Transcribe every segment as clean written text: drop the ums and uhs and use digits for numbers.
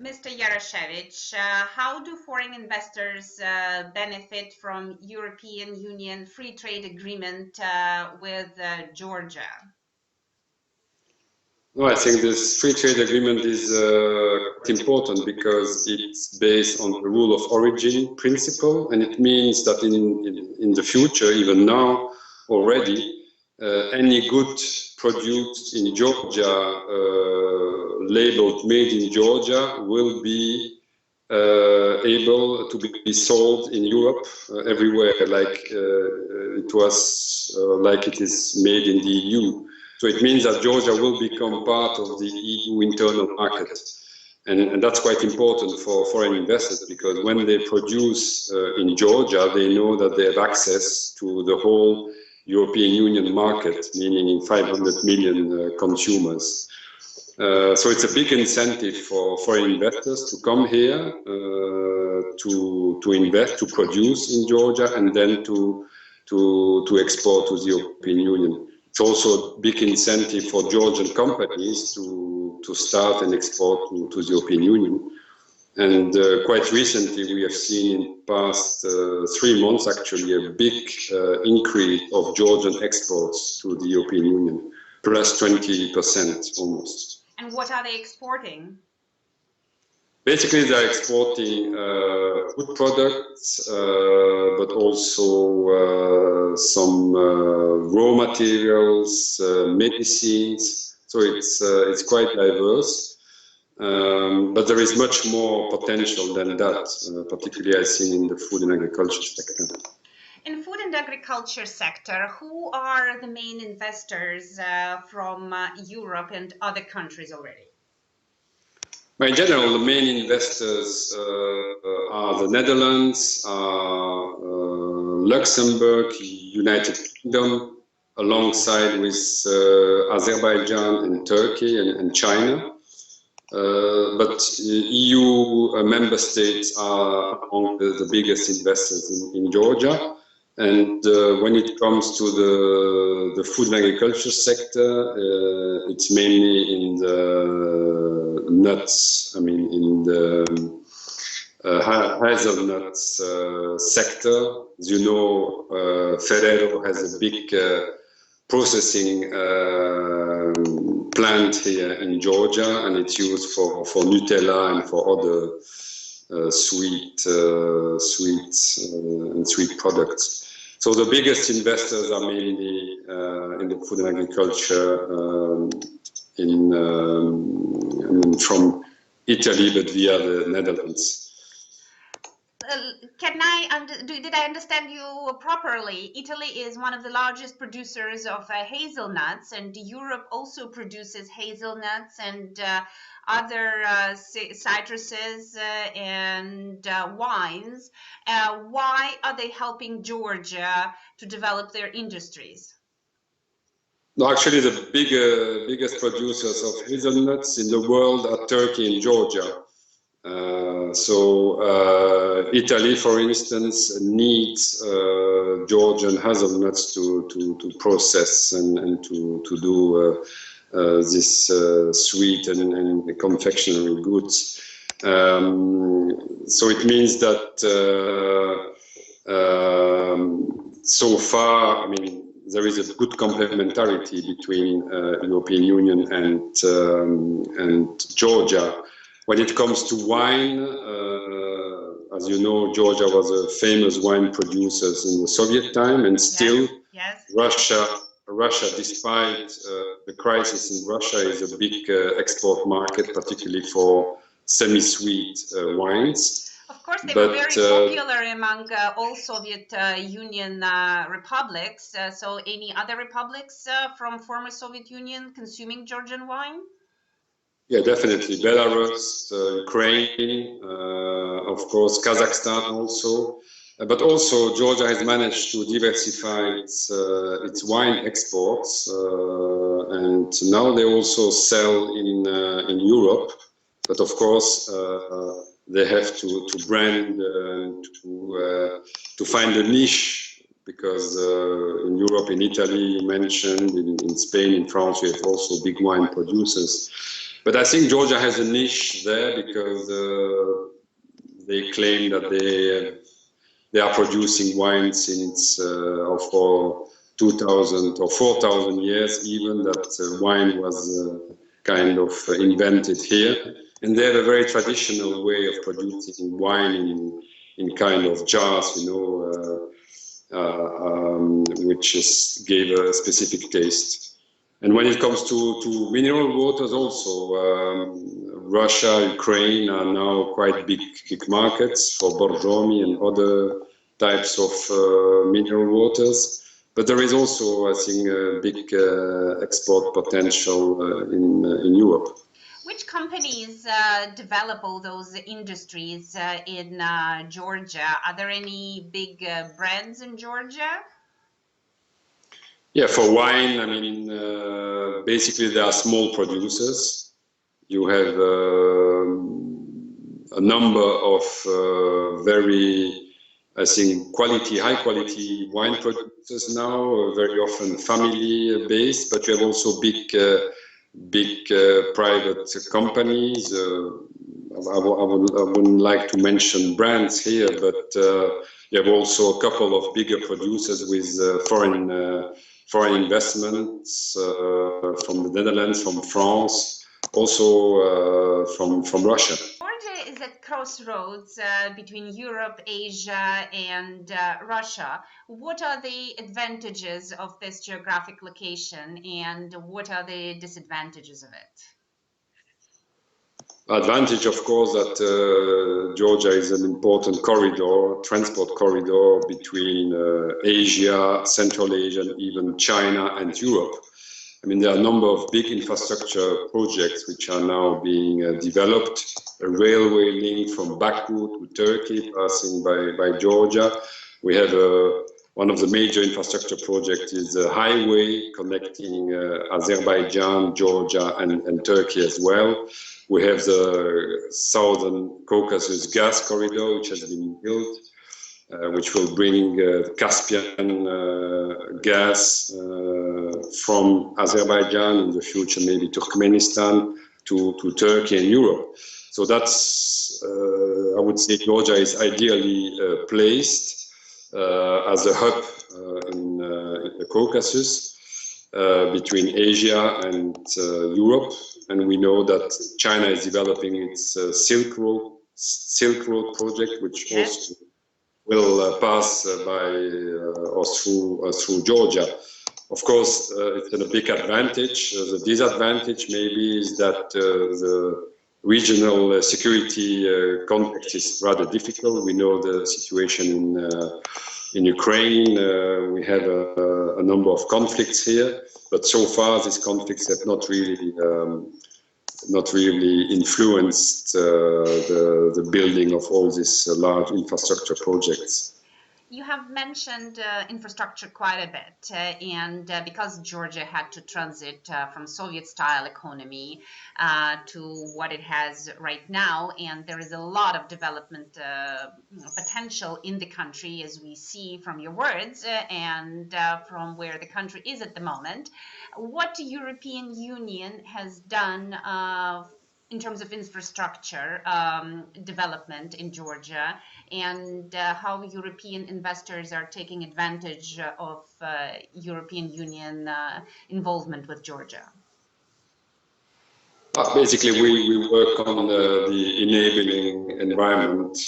Mr. Yarashevich, how do foreign investors benefit from European Union free trade agreement with Georgia? No, I think this free trade agreement is quite important because it's based on the rule of origin principle, and it means that in the future, even now already, any good produced in Georgia, labeled made in Georgia, will be able to be sold in Europe everywhere, like like it is made in the EU. So it means that Georgia will become part of the EU internal market. And that's quite important for foreign investors, because when they produce in Georgia, they know that they have access to the whole European Union market, meaning 500 million consumers. So it's a big incentive for foreign investors to come here, to invest, to produce in Georgia, and then to export to the European Union. It's also a big incentive for Georgian companies to start and export to the European Union. And quite recently, we have seen in the past 3 months, actually, a big increase of Georgian exports to the European Union, plus 20% almost. And what are they exporting? Basically, they're exporting food products, but also some raw materials, medicines. So it's quite diverse. But there is much more potential than that, particularly I think in the food and agriculture sector. In food and agriculture sector, who are the main investors from Europe and other countries already? In general, the main investors are the Netherlands, Luxembourg, United Kingdom, alongside with Azerbaijan and Turkey and China. But EU member states are among the biggest investors in Georgia. And when it comes to the food and agriculture sector, it's mainly in the nuts, in the hazelnuts sector. As you know, Ferrero has a big processing plant here in Georgia, and it's used for Nutella and for other sweets and sweet products. So the biggest investors are mainly in the food and agriculture from Italy, but via the Netherlands. Did I understand you properly? Italy is one of the largest producers of hazelnuts, and Europe also produces hazelnuts and other citruses and wines. Why are they helping Georgia to develop their industries? No, actually, the biggest producers of hazelnuts in the world are Turkey and Georgia. Italy, for instance, needs Georgian hazelnuts to process and to do this sweet and confectionery goods. So it means that so far, there is a good complementarity between European Union and Georgia. When it comes to wine, as you know, Georgia was a famous wine producer in the Soviet time, and still yes. Russia, despite the crisis in Russia, is a big export market, particularly for semi-sweet wines. Of course, they were very popular among all Soviet Union republics. So any other republics from former Soviet Union consuming Georgian wine? Yeah, definitely. Belarus, Ukraine, of course, Kazakhstan also. But also Georgia has managed to diversify its wine exports. And now they also sell in Europe. But of course, they have to brand to find a niche, because in Europe, in Italy, you mentioned, in Spain, in France, we have also big wine producers. But I think Georgia has a niche there because they claim that they are producing wine since for 2,000 or 4,000 years even, that wine was kind of invented here. And they have a very traditional way of producing wine in kind of jars, you know, which gave a specific taste. And when it comes to mineral waters also, Russia, Ukraine are now quite big markets for Borjomi and other types of mineral waters. But there is also, I think, a big export potential in Europe. Which companies develop all those industries in Georgia? Are there any big brands in Georgia? Yeah, for wine, I mean, basically there are small producers. You have a number of very, I think, high quality wine producers now, very often family based, but you have also big private companies. I wouldn't like to mention brands here, but you have also a couple of bigger producers with foreign investments from the Netherlands, from France, also from Russia. Georgia is at crossroads between Europe, Asia, and Russia. What are the advantages of this geographic location, and what are the disadvantages of it? Advantage, of course, that Georgia is an important corridor, transport corridor between Asia, Central Asia, and even China and Europe. I mean, there are a number of big infrastructure projects which are now being developed. A railway link from Baku to Turkey, passing by Georgia. We have one of the major infrastructure projects is a highway connecting Azerbaijan, Georgia, and Turkey as well. We have the Southern Caucasus gas corridor, which has been built, which will bring Caspian gas from Azerbaijan, in the future maybe Turkmenistan, to Turkey and Europe. So that's, I would say, Georgia is ideally placed as a hub in the Caucasus between Asia and Europe. And we know that China is developing its Silk Road project, which also will pass by or through Georgia. Of course, it's a big advantage. The disadvantage maybe is that the regional security context is rather difficult. We know the situation in Ukraine. We have a number of conflicts here, but so far these conflicts have not really influenced the building of all these large infrastructure projects. You have mentioned infrastructure quite a bit, and because Georgia had to transit from Soviet-style economy to what it has right now, and there is a lot of development potential in the country, as we see from your words and from where the country is at the moment. What the European Union has done in terms of infrastructure development in Georgia, and how European investors are taking advantage of European Union involvement with Georgia? Basically, we work on the enabling environment.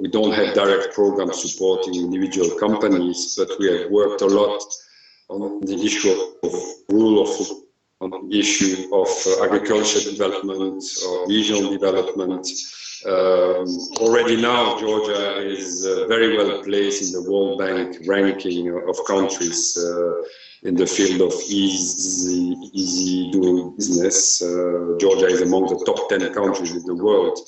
We don't have direct programs supporting individual companies, but we have worked a lot on the issue of rule of law, on the issue of agriculture development or regional development. Already now, Georgia is very well placed in the World Bank ranking of countries in the field of easy doing business. Georgia is among the top 10 countries in the world.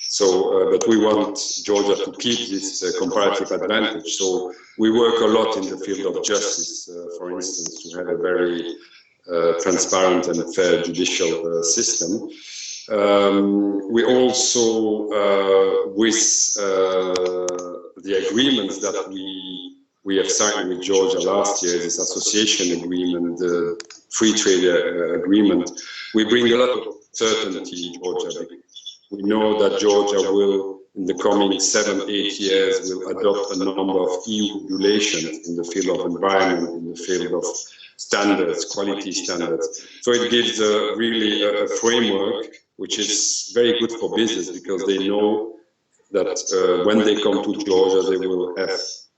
So, but we want Georgia to keep this comparative advantage. So we work a lot in the field of justice, for instance, to have a very transparent and fair judicial system. We also, with the agreements that we have signed with Georgia last year, this association agreement, the free trade agreement, we bring a lot of certainty in Georgia. We know that Georgia will, in the coming 7-8 years, will adopt a number of EU regulations in the field of environment, in the field of standards, quality standards. So it gives really a framework which is very good for business, because they know that when they come to Georgia, they will have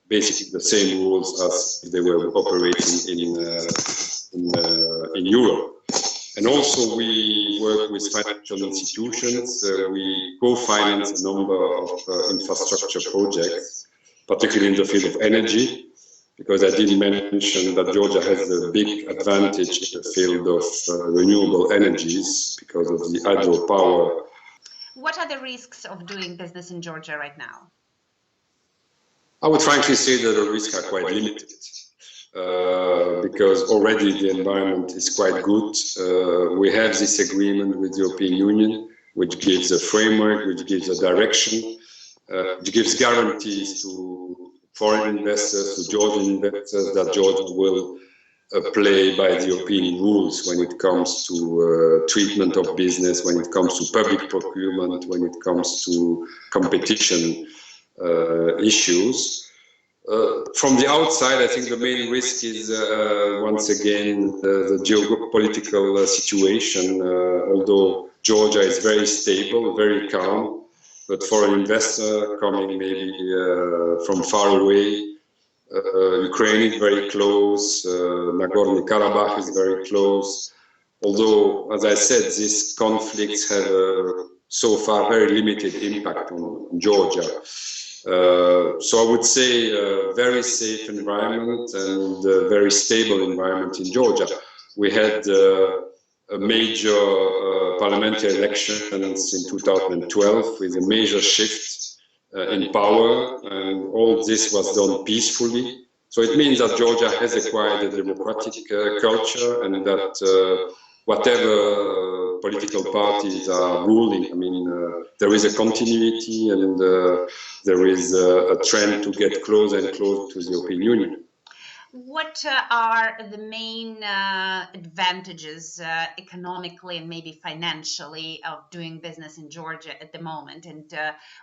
basically the same rules as if they were operating in Europe. And also we work with financial institutions. We co-finance a number of infrastructure projects, particularly in the field of energy, because I did mention that Georgia has a big advantage in the field of renewable energies because of the hydropower. What are the risks of doing business in Georgia right now? I would frankly say that the risks are quite limited. Because already the environment is quite good. We have this agreement with the European Union, which gives a framework, which gives a direction, which gives guarantees to foreign investors, to Georgian investors, that Georgia will play by the European rules when it comes to treatment of business, when it comes to public procurement, when it comes to competition issues. From the outside, I think the main risk is once again the geopolitical situation. Although Georgia is very stable, very calm, but for an investor coming maybe from far away, Ukraine is very close, Nagorno-Karabakh is very close. Although, as I said, these conflicts have so far very limited impact on Georgia. So I would say a very safe environment and a very stable environment in Georgia. We had a major parliamentary elections in 2012 with a major shift in power, and all this was done peacefully. So it means that Georgia has acquired a democratic culture, and that whatever political parties are ruling, I mean, there is a continuity, and there is a trend to get closer and closer to the European Union. What are the main advantages economically and maybe financially of doing business in Georgia at the moment? And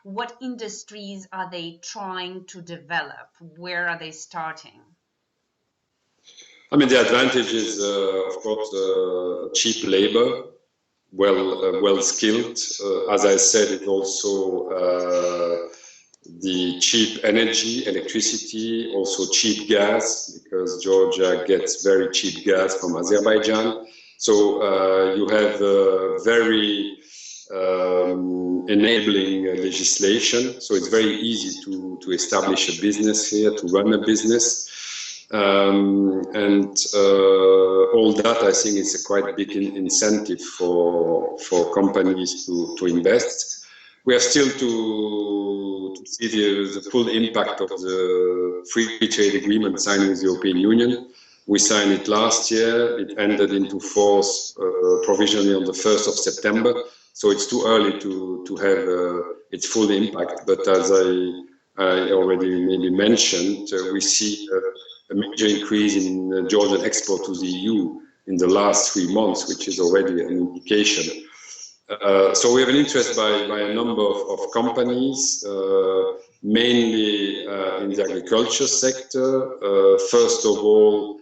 what industries are they trying to develop? Where are they starting? I mean, the advantage is, of course, cheap labor, well skilled. As I said, it also the cheap energy, electricity, also cheap gas, because Georgia gets very cheap gas from Azerbaijan. So you have very enabling legislation. So it's very easy to establish a business here, to run a business. And all that, I think, is a quite big incentive for companies to invest. We have still to see the full impact of the free trade agreement signed with the European Union. We signed it last year. It ended into force provisionally on the 1st of September. So it's too early to have its full impact. But as I already maybe mentioned, we see a major increase in Georgian export to the EU in the last 3 months, which is already an indication. So we have an interest by a number of companies, mainly in the agriculture sector. First of all,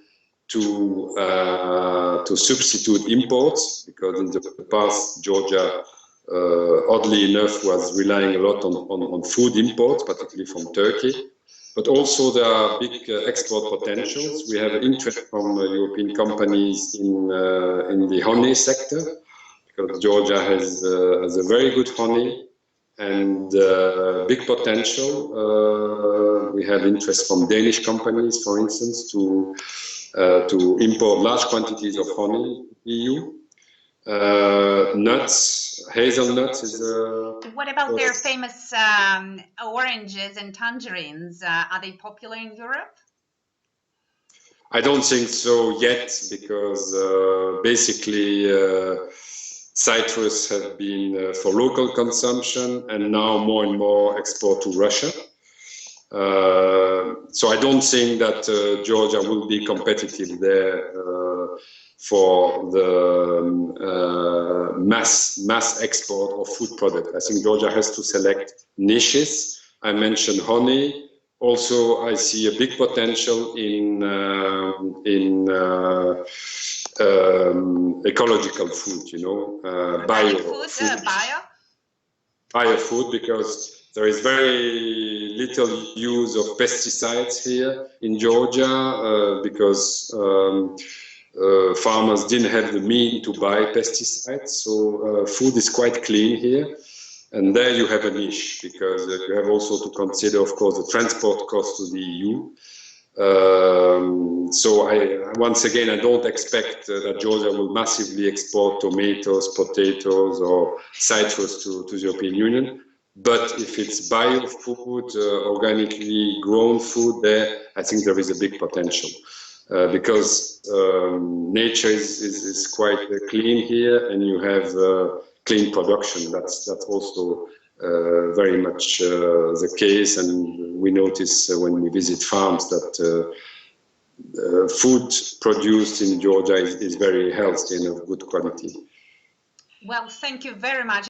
to substitute imports, because in the past Georgia, oddly enough, was relying a lot on food imports, particularly from Turkey. But also there are big export potentials. We have interest from European companies in the honey sector, because Georgia has a very good honey and big potential. We have interest from Danish companies, for instance, to import large quantities of honey to the EU. Nuts, hazelnuts is What about their famous oranges and tangerines? Are they popular in Europe? I don't think so yet, because basically citrus have been for local consumption, and now more and more export to Russia. So I don't think that Georgia will be competitive there. for the mass export of food products. I think Georgia has to select niches. I mentioned honey. Also, I see a big potential in ecological food, you know, bio food, because there is very little use of pesticides here in Georgia because farmers didn't have the means to buy pesticides, so food is quite clean here. And there you have a niche, because you have also to consider, of course, the transport cost to the EU. So once again, I don't expect that Georgia will massively export tomatoes, potatoes, or citrus to the European Union. But if it's bio food, organically grown food, there I think there is a big potential. Because nature is quite clean here, and you have clean production. That's also very much the case, and we notice when we visit farms that food produced in Georgia is very healthy and of good quality. Well, thank you very much.